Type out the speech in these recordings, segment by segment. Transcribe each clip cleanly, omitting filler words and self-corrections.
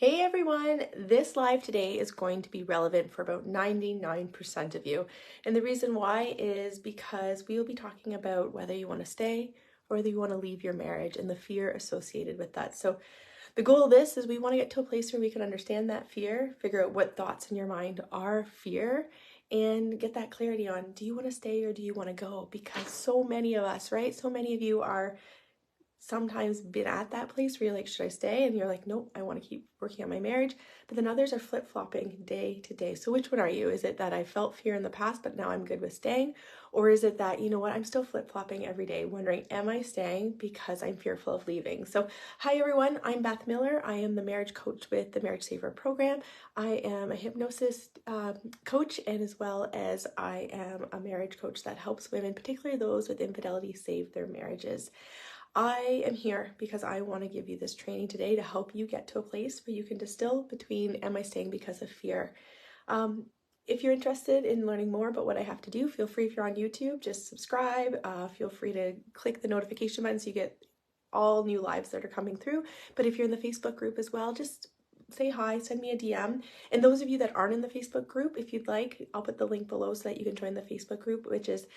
Hey everyone, this live today is going to be relevant for about 99% of you. And the reason why is because we will be talking about whether you want to stay or whether you want to leave your marriage and the fear associated with that. So the goal of this is we want to get to a place where we can understand that fear, figure out what thoughts in your mind are fear, and get that clarity on, do you want to stay or do you want to go? Because so many of us, right? So many of you are sometimes been at that place where you're like, should I stay? And you're like, nope, I want to keep working on my marriage. But then others are flip-flopping day to day. So which one are you? Is it that I felt fear in the past, but now I'm good with staying? Or is it that, you know what, I'm still flip-flopping every day, wondering, am I staying because I'm fearful of leaving? So hi everyone, I'm Beth Miller. I am the marriage coach with the Marriage Saver program. I am a hypnosis coach, and as well as I am a marriage coach that helps women, particularly those with infidelity, save their marriages. I am here because I want to give you this training today to help you get to a place where you can distill between am I staying because of fear. If you're interested in learning more about what I have to do, feel free, if you're on YouTube, just subscribe. Feel free to click the notification button so you get all new lives that are coming through. But if you're in the Facebook group as well, just say hi, send me a DM. And those of you that aren't in the Facebook group, if you'd like, I'll put the link below so that you can join the Facebook group, which is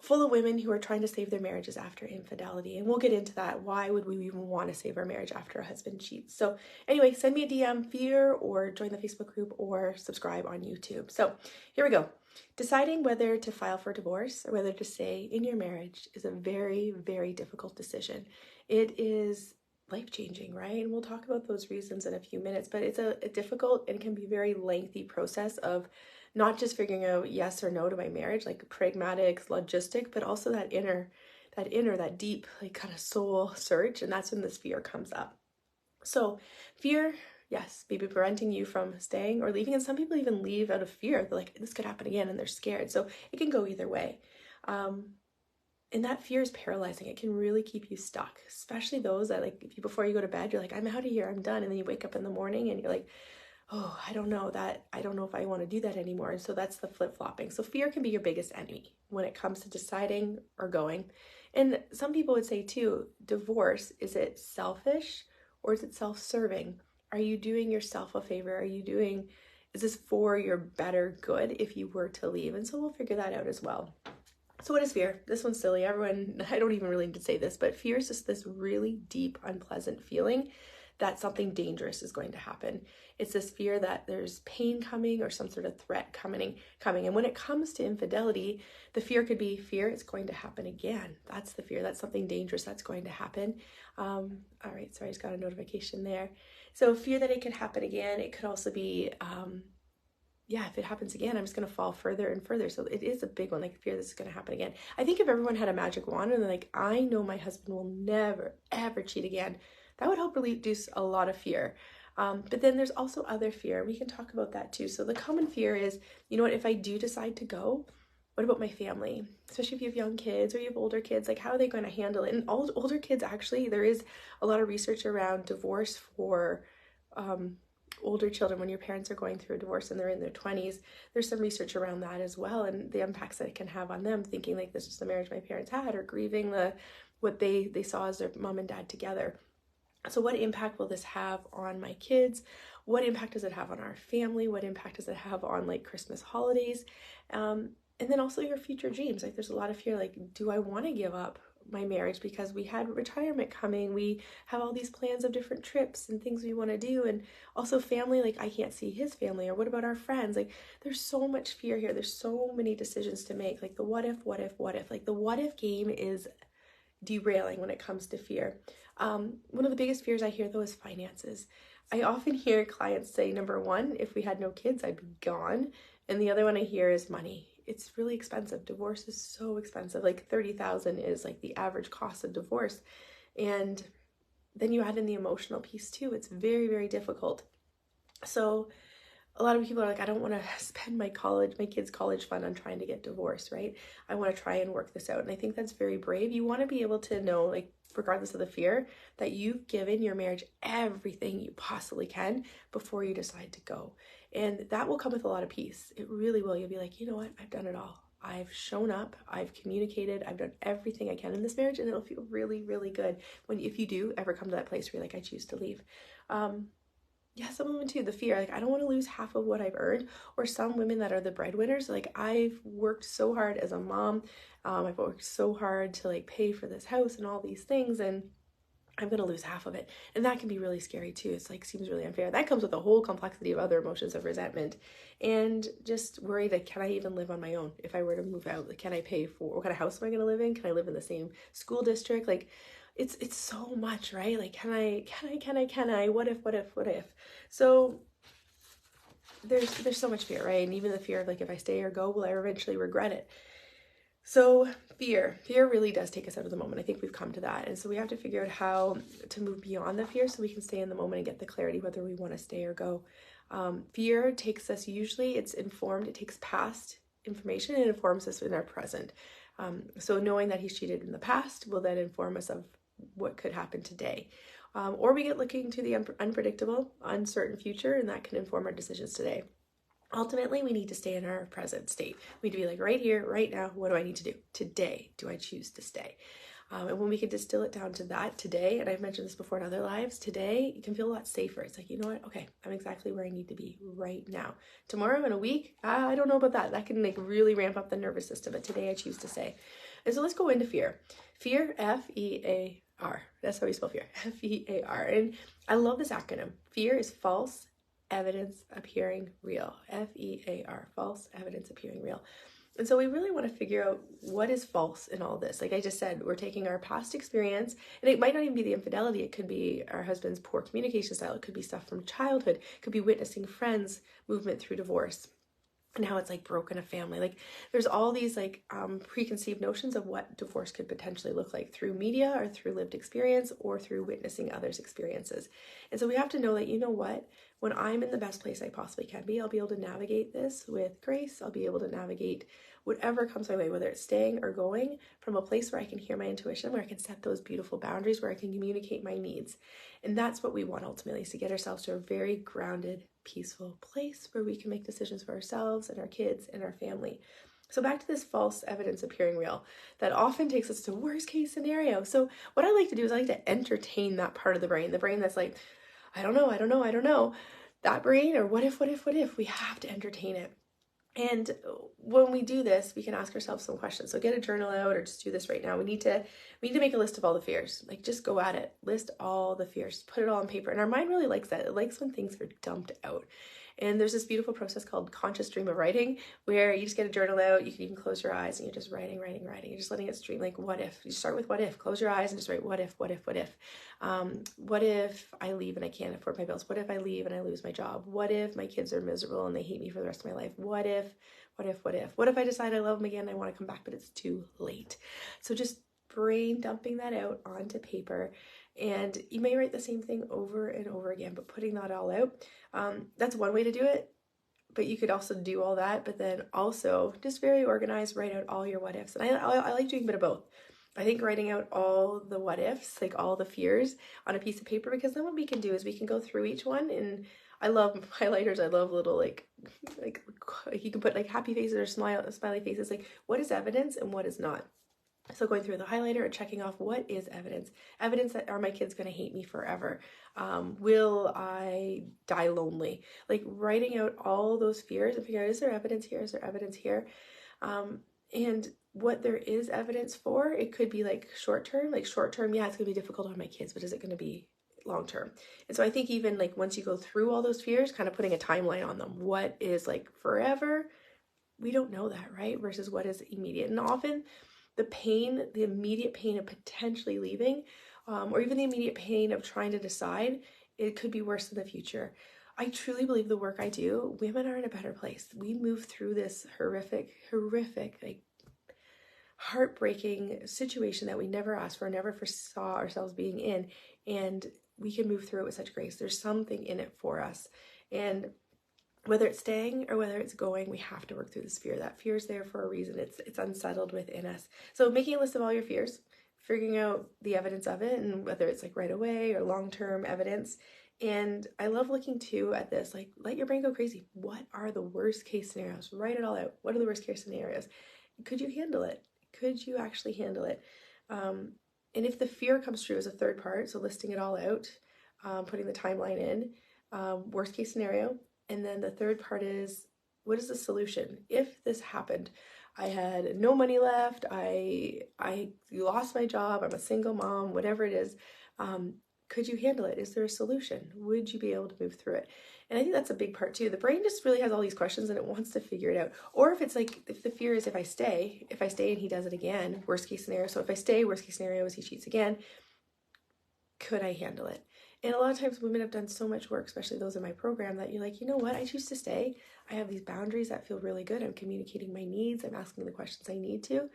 full of women who are trying to save their marriages after infidelity. And we'll get into that. Why would we even want to save our marriage after a husband cheats? So anyway, send me a DM fear or join the Facebook group or subscribe on YouTube. So here we go. Deciding whether to file for divorce or whether to stay in your marriage is a very, very difficult decision. It is life-changing, right? And we'll talk about those reasons in a few minutes, but it's a difficult and can be very lengthy process of not just figuring out yes or no to my marriage, like pragmatic, logistic, but also that deep, like kind of soul search. And that's when this fear comes up. So fear, yes, may be preventing you from staying or leaving. And some people even leave out of fear. They're like, this could happen again, and they're scared. So it can go either way. And that fear is paralyzing. It can really keep you stuck, especially those that, like, if you, before you go to bed, you're like, I'm out of here, I'm done. And then you wake up in the morning and you're like, oh, I don't know if I want to do that anymore. And so that's the flip-flopping. So fear can be your biggest enemy when it comes to deciding or going. And some people would say too, divorce, is it selfish or is it self-serving? Are you doing yourself a favor? Is this for your better good if you were to leave? And so we'll figure that out as well. So what is fear? This one's silly. I don't even really need to say this, but fear is just this really deep, unpleasant feeling that something dangerous is going to happen. It's this fear that there's pain coming or some sort of threat coming. And when it comes to infidelity, the fear could be fear it's going to happen again. That's the fear. That's something dangerous that's going to happen. All right, sorry, I just got a notification there. So fear that it could happen again. It could also be, if it happens again, I'm just going to fall further and further. So it is a big one, like fear this is going to happen again. I think if everyone had a magic wand and they're like, I know my husband will never, ever cheat again, that would help reduce a lot of fear. But then there's also other fear. We can talk about that too. So the common fear is, you know what, if I do decide to go, what about my family? Especially if you have young kids or you have older kids, like how are they going to handle it? And older kids, actually, there is a lot of research around divorce for older children. When your parents are going through a divorce and they're in their 20s, there's some research around that as well, and the impacts that it can have on them, thinking like this is the marriage my parents had, or grieving what they saw as their mom and dad together. So what impact will this have on my kids? What impact does it have on our family? What impact does it have on like Christmas holidays? And then also your future dreams. Like there's a lot of fear, like, do I want to give up my marriage because we had retirement coming? We have all these plans of different trips and things we want to do. And also family, like I can't see his family, or what about our friends? Like there's so much fear here. There's so many decisions to make. Like the what if, like the what if game is derailing when it comes to fear. One of the biggest fears I hear though is finances. I often hear clients say, number one, if we had no kids, I'd be gone. And the other one I hear is money. It's really expensive. Divorce is so expensive. Like $30,000 is like the average cost of divorce. And then you add in the emotional piece too. It's very, very difficult. So a lot of people are like, I don't want to spend my kids' college fund on trying to get divorced, right? I want to try and work this out. And I think that's very brave. You want to be able to know, like, regardless of the fear, that you've given your marriage everything you possibly can before you decide to go. And that will come with a lot of peace. It really will. You'll be like, you know what? I've done it all. I've shown up, I've communicated, I've done everything I can in this marriage, and it'll feel really, really good if you do ever come to that place where you're like, I choose to leave. Yeah, some women too, the fear, like I don't want to lose half of what I've earned. Or some women that are the breadwinners, like I've worked so hard as a mom, I've worked so hard to like pay for this house and all these things, and I'm gonna lose half of it. And that can be really scary too. It's like seems really unfair. That comes with a whole complexity of other emotions of resentment and just worried that can I even live on my own if I were to move out? Like, can I pay for what kind of house am I gonna live in? Can I live in the same school district? Like it's so much, right? Like can I? What if? So there's so much fear, right? And even the fear of like if I stay or go, will I eventually regret it? So fear really does take us out of the moment. I think we've come to that. And so we have to figure out how to move beyond the fear so we can stay in the moment and get the clarity whether we want to stay or go. Fear takes us, usually it's informed, it takes past information and informs us in our present. So knowing that he's cheated in the past will then inform us of what could happen today. Or we get looking to the unpredictable, uncertain future, and that can inform our decisions today. Ultimately, we need to stay in our present state. We need to be like right here, right now, what do I need to do? Today, do I choose to stay? And when we can distill it down to that today, and I've mentioned this before in other lives, today you can feel a lot safer. It's like, you know what? Okay, I'm exactly where I need to be right now. Tomorrow, in a week, I don't know about that. That can like really ramp up the nervous system, but today I choose to stay. And so let's go into fear. Fear, F-E-A-R. That's how we spell fear, F-E-A-R. And I love this acronym. Fear is false evidence appearing real. F-E-A-R, false evidence appearing real. And so we really want to figure out what is false in all this. Like I just said, we're taking our past experience, and it might not even be the infidelity. It could be our husband's poor communication style. It could be stuff from childhood. It could be witnessing friends' movement through divorce and how it's like broken a family. Like there's all these like preconceived notions of what divorce could potentially look like through media or through lived experience or through witnessing others' experiences. And so we have to know that, you know what, when I'm in the best place I possibly can be, I'll be able to navigate this with grace. I'll be able to navigate whatever comes my way, whether it's staying or going, from a place where I can hear my intuition, where I can set those beautiful boundaries, where I can communicate my needs. And that's what we want ultimately, is to get ourselves to a very grounded, peaceful place where we can make decisions for ourselves and our kids and our family. So back to this false evidence appearing real, that often takes us to worst case scenario. So what I like to do is I like to entertain that part of the brain that's like, I don't know. That brain, or what if, we have to entertain it. And when we do this, we can ask ourselves some questions. So get a journal out, or just do this right now. We need to make a list of all the fears. Like just go at it. List all the fears. Put it all on paper. And our mind really likes that. It likes when things are dumped out. And there's this beautiful process called conscious stream of writing, where you just get a journal out. You can even close your eyes and you're just writing. You're just letting it stream. Like what if? You start with what if. Close your eyes and just write what if. What if I leave and I can't afford my bills? What if I leave and I lose my job? What if my kids are miserable and they hate me for the rest of my life? What if I decide I love them again and I want to come back, but it's too late? So just brain dumping that out onto paper. And you may write the same thing over and over again, but putting that all out, that's one way to do it. But you could also do all that, but then also just very organized, write out all your what ifs. And I like doing a bit of both. I think writing out all the what ifs, like all the fears on a piece of paper, because then what we can do is we can go through each one. And I love highlighters. I love little like you can put like happy faces or smiley faces, like what is evidence and what is not. So going through the highlighter and checking off what is evidence that are my kids going to hate me forever? Will I die lonely? Like writing out all those fears and figure out, is there evidence here? Is there evidence here? And what there is evidence for, it could be like short term, yeah, it's going to be difficult on my kids, but is it going to be long term? And so I think even like once you go through all those fears, kind of putting a timeline on them, what is like forever? We don't know that, right? Versus what is immediate. And often the immediate pain of potentially leaving, or even the immediate pain of trying to decide, it could be worse in the future. I truly believe the work I do, women are in a better place. We move through this horrific, like heartbreaking situation that we never asked for, never foresaw ourselves being in, and we can move through it with such grace. There's something in it for us. And whether it's staying or whether it's going, we have to work through this fear. That fear is there for a reason. It's unsettled within us. So making a list of all your fears, figuring out the evidence of it, and whether it's like right away or long-term evidence. And I love looking too at this, like let your brain go crazy. What are the worst case scenarios? Write it all out. What are the worst case scenarios? Could you handle it? Could you actually handle it? And if the fear comes true as a third part, so listing it all out, putting the timeline in, worst case scenario. And then the third part is, what is the solution? If this happened, I had no money left, I lost my job, I'm a single mom, whatever it is, could you handle it? Is there a solution? Would you be able to move through it? And I think that's a big part too. The brain just really has all these questions and it wants to figure it out. Or if it's like, if the fear is if I stay and he does it again, worst case scenario. So if I stay, worst case scenario is he cheats again, could I handle it? And a lot of times women have done so much work, especially those in my program, that you're like, you know what, I choose to stay. I have these boundaries that feel really good. I'm communicating my needs. I'm asking the questions I need to.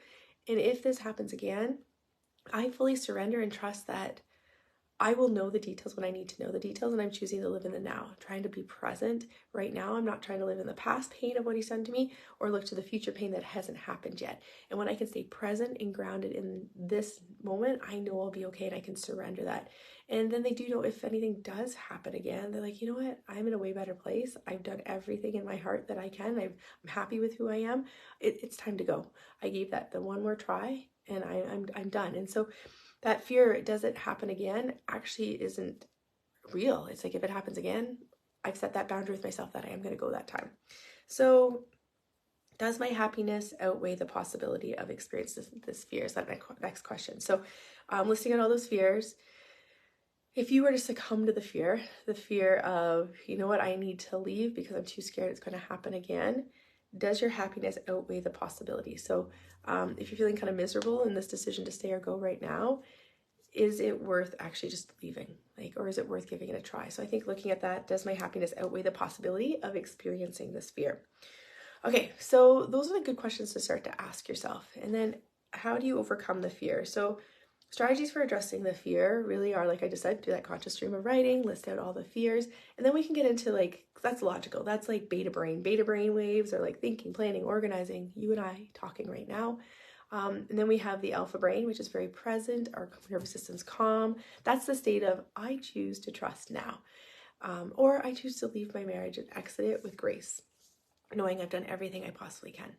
And if this happens again, I fully surrender and trust that I will know the details when I need to know the details, and I'm choosing to live in the now, trying to be present right now. I'm not trying to live in the past pain of what he's done to me or look to the future pain that hasn't happened yet. And when I can stay present and grounded in this moment, I know I'll be okay and I can surrender that. And then they do know if anything does happen again, they're like, you know what, I'm in a way better place. I've done everything in my heart that I can. I'm happy with who I am. It's time to go. I gave that the one more try and I'm done. And so that fear, does it happen again, actually isn't real. It's like, if it happens again, I've set that boundary with myself that I am going to go that time. So does my happiness outweigh the possibility of experiencing this fear? Is that my next question. So listing out all those fears. If you were to succumb to the fear of, you know what, I need to leave because I'm too scared it's going to happen again, does your happiness outweigh the possibility? So if you're feeling kind of miserable in this decision to stay or go right now, is it worth actually just leaving? Or is it worth giving it a try? So I think looking at that, does my happiness outweigh the possibility of experiencing this fear? Okay, so those are the good questions to start to ask yourself. And then how do you overcome the fear? So strategies for addressing the fear really are, like I just said, do that conscious stream of writing, list out all the fears, and then we can get into that's logical. That's like beta brain waves, or like thinking, planning, organizing, you and I talking right now. And then we have the alpha brain, which is very present, our nervous system's calm. That's the state of, I choose to trust now. Or I choose to leave my marriage and exit it with grace, knowing I've done everything I possibly can.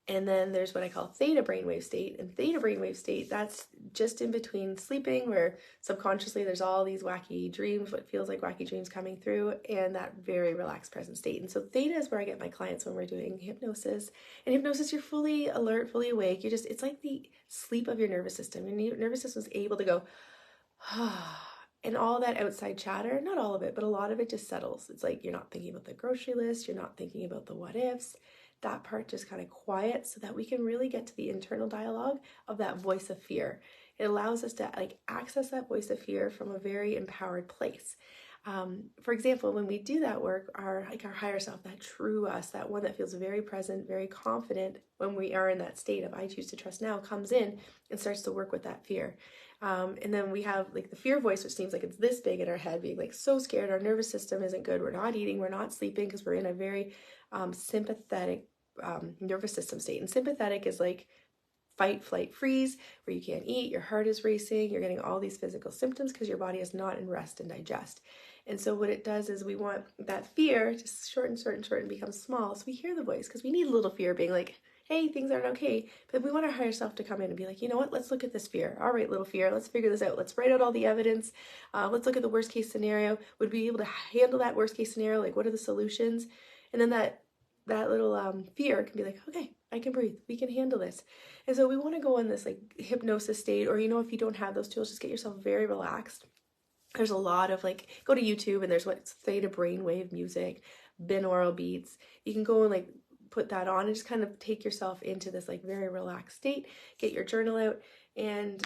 And then there's what I call theta brainwave state. And theta brainwave state, that's just in between sleeping, where subconsciously there's all these wacky dreams, what feels like wacky dreams coming through, and that very relaxed present state. And so theta is where I get my clients when we're doing hypnosis. And hypnosis, you're fully alert, fully awake. It's like the sleep of your nervous system. Your nervous system is able to go, and all that outside chatter, not all of it, but a lot of it just settles. It's like you're not thinking about the grocery list, you're not thinking about the what ifs. That part just kind of quiet so that we can really get to the internal dialogue of that voice of fear. It allows us to access that voice of fear from a very empowered place. For example, when we do that work, our higher self, that true us, that one that feels very present, very confident when we are in that state of I choose to trust now, comes in and starts to work with that fear. And then we have the fear voice, which seems like it's this big in our head, being so scared, our nervous system isn't good, we're not eating, we're not sleeping because we're in a very sympathetic nervous system state. And sympathetic is like fight, flight, freeze, where you can't eat, your heart is racing, you're getting all these physical symptoms because your body is not in rest and digest. And so what it does is we want that fear to shorten, and become small. So we hear the voice because we need a little fear being like, hey, things aren't okay. But we want our higher self to come in and be like, you know what, let's look at this fear. All right, little fear, let's figure this out. Let's write out all the evidence. Let's look at the worst case scenario. Would we be able to handle that worst case scenario? What are the solutions? And then that little fear can be like, okay, I can breathe. We can handle this. And so we want to go in this hypnosis state, or, if you don't have those tools, just get yourself very relaxed. There's a lot of go to YouTube and there's what's theta brainwave music, binaural beats. You can go and put that on and just kind of take yourself into this very relaxed state, get your journal out and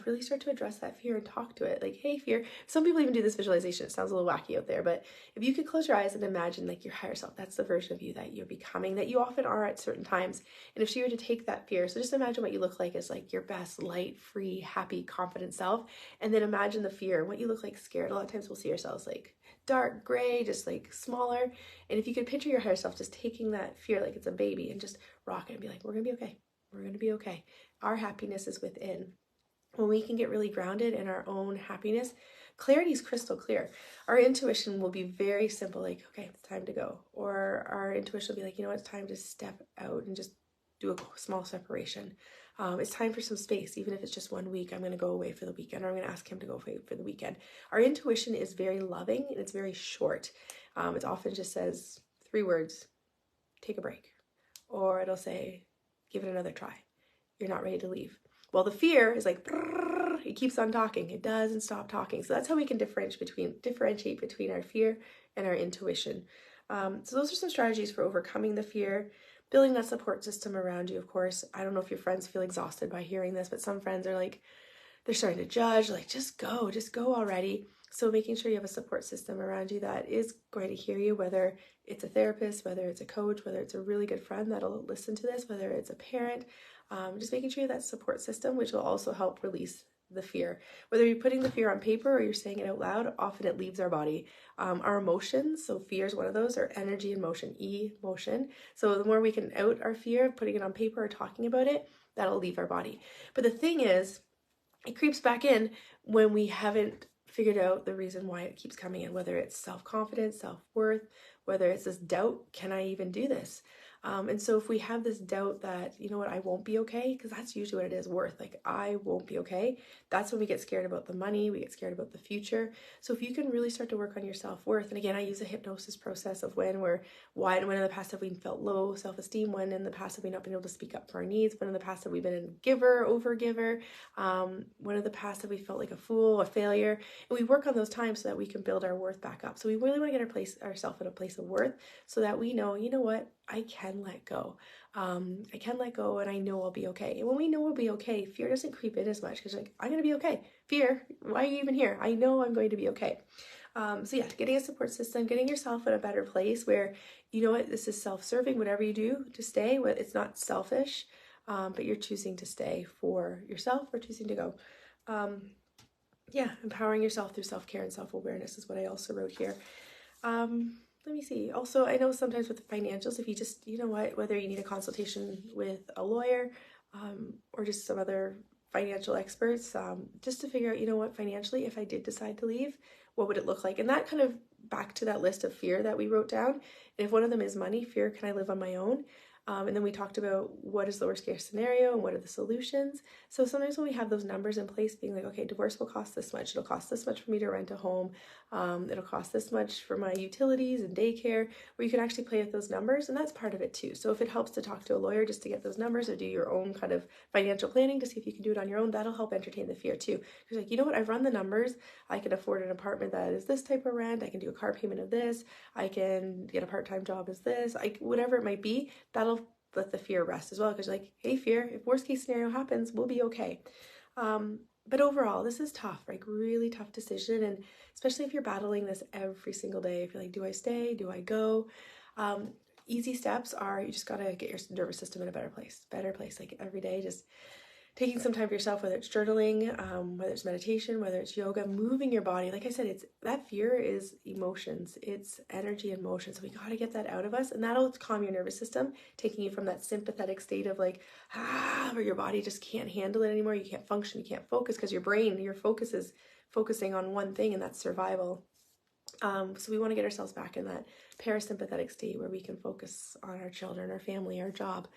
really start to address that fear and talk to it. Hey, fear. Some people even do this visualization. It sounds a little wacky out there, but if you could close your eyes and imagine your higher self, that's the version of you that you're becoming, that you often are at certain times. And if she were to take that fear, so just imagine what you look like as your best, light, free, happy, confident self. And then imagine the fear and what you look like scared. A lot of times we'll see ourselves dark gray, just smaller. And if you could picture your higher self just taking that fear like it's a baby and just rock it and be like, we're going to be okay. We're going to be okay. Our happiness is within. When we can get really grounded in our own happiness, clarity is crystal clear. Our intuition will be very simple, okay, it's time to go. Or our intuition will be you know what, it's time to step out and just do a small separation. It's time for some space. Even if it's just 1 week, I'm going to go away for the weekend, or I'm going to ask him to go away for the weekend. Our intuition is very loving and it's very short. It often just says 3 words: take a break. Or it'll say, give it another try. You're not ready to leave. Well, the fear is like, it keeps on talking. It doesn't stop talking. So that's how we can differentiate between our fear and our intuition. So those are some strategies for overcoming the fear. Building that support system around you, of course. I don't know if your friends feel exhausted by hearing this, but some friends are like, they're starting to judge, like, just go already. So making sure you have a support system around you that is going to hear you, whether it's a therapist, whether it's a coach, whether it's a really good friend that'll listen to this, whether it's a parent, just making sure you have that support system, which will also help release the fear. Whether you're putting the fear on paper or you're saying it out loud, often it leaves our body. Our emotions, so fear is one of those, are energy and motion, emotion. So the more we can out our fear, putting it on paper or talking about it, that'll leave our body. But the thing is, it creeps back in when we haven't figured out the reason why it keeps coming in, whether it's self-confidence, self-worth, whether it's this doubt, can I even do this? And so if we have this doubt that, you know what, I won't be okay, because that's usually what it is, worth, like I won't be okay, that's when we get scared about the money, we get scared about the future. So if you can really start to work on your self-worth, and again, I use a hypnosis process of when in the past have we felt low self-esteem, when in the past have we not been able to speak up for our needs, when in the past have we been a giver, over-giver, when in the past have we felt like a fool, a failure, and we work on those times so that we can build our worth back up. So we really want to get ourselves in a place of worth so that we know, you know what, I can let go. I can let go and I know I'll be okay. And when we know we'll be okay, fear doesn't creep in as much because like, I'm going to be okay. Fear, why are you even here? I know I'm going to be okay. So yeah, getting a support system, getting yourself in a better place where, you know what, this is self-serving, whatever you do to stay, it's not selfish, but you're choosing to stay for yourself or choosing to go. Yeah, empowering yourself through self-care and self-awareness is what I also wrote here. Let me see. Also, I know sometimes with the financials, if you just, you know what, whether you need a consultation with a lawyer or just some other financial experts, just to figure out, you know what, financially, if I did decide to leave, what would it look like? And that kind of back to that list of fear that we wrote down. And if one of them is money, fear, can I live on my own? And then we talked about what is the worst case scenario and what are the solutions. So sometimes when we have those numbers in place, being like, okay, divorce will cost this much. It'll cost this much for me to rent a home. It'll cost this much for my utilities and daycare, where you can actually play with those numbers. And that's part of it too. So if it helps to talk to a lawyer just to get those numbers or do your own kind of financial planning to see if you can do it on your own, that'll help entertain the fear too. Because like, you know what, I've run the numbers. I can afford an apartment that is this type of rent. I can do a car payment of this. I can get a part-time job as this. Whatever it might be, that'll let the fear rest as well, because like, hey, fear, if worst case scenario happens, we'll be okay. But overall, this is tough, like really tough decision, and especially if you're battling this every single day, if you're like, do I stay, do I go? Easy steps are, you just gotta get your nervous system in a better place, like every day, just taking some time for yourself, whether it's journaling, whether it's meditation, whether it's yoga, moving your body. Like I said, that fear is emotions, it's energy and motion. So we got to get that out of us, and that'll calm your nervous system, taking you from that sympathetic state of like, where your body just can't handle it anymore. You can't function, you can't focus because your focus is focusing on one thing, and that's survival. So we want to get ourselves back in that parasympathetic state where we can focus on our children, our family, our job.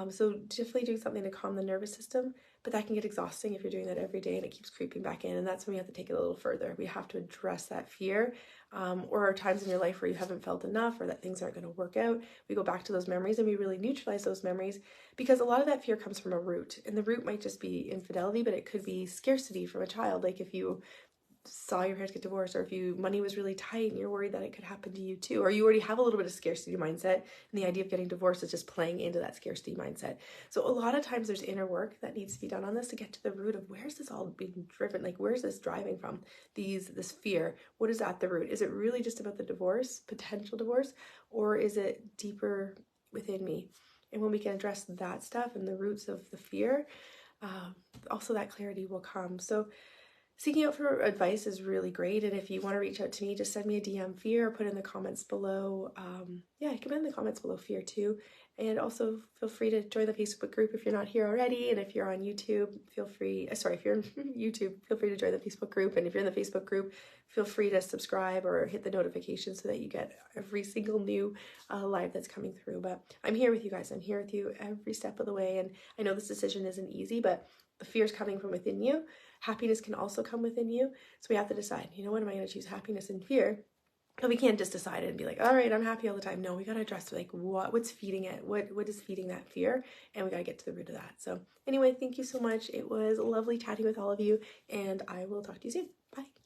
So definitely doing something to calm the nervous system, but that can get exhausting if you're doing that every day and it keeps creeping back in. And that's when we have to take it a little further. We have to address that fear, or times in your life where you haven't felt enough or that things aren't going to work out. We go back to those memories and we really neutralize those memories, because a lot of that fear comes from a root, and the root might just be infidelity, but it could be scarcity from a child. Like if you saw your parents get divorced, or if money was really tight and you're worried that it could happen to you too, or you already have a little bit of scarcity mindset and the idea of getting divorced is just playing into that scarcity mindset. So a lot of times there's inner work that needs to be done on this to get to the root of where's this all being driven, like where's this driving from, this fear, what is at the root? Is it really just about the divorce, potential divorce, or is it deeper within me? And when we can address that stuff and the roots of the fear, also that clarity will come. So seeking out for advice is really great. And if you want to reach out to me, just send me a DM fear or put in the comments below. Yeah, you can put in the comments below fear too. And also feel free to join the Facebook group if you're not here already. And if you're on YouTube, feel free, if you're on YouTube, feel free to join the Facebook group. And if you're in the Facebook group, feel free to subscribe or hit the notifications so that you get every single new live that's coming through. But I'm here with you guys. I'm here with you every step of the way. And I know this decision isn't easy, but the fear is coming from within you. Happiness can also come within you. So we have to decide, you know what, am I going to choose happiness and fear? But we can't just decide it and be like, all right, I'm happy all the time. No, we got to address like what's feeding it? What is feeding that fear? And we got to get to the root of that. So anyway, thank you so much. It was lovely chatting with all of you, and I will talk to you soon. Bye.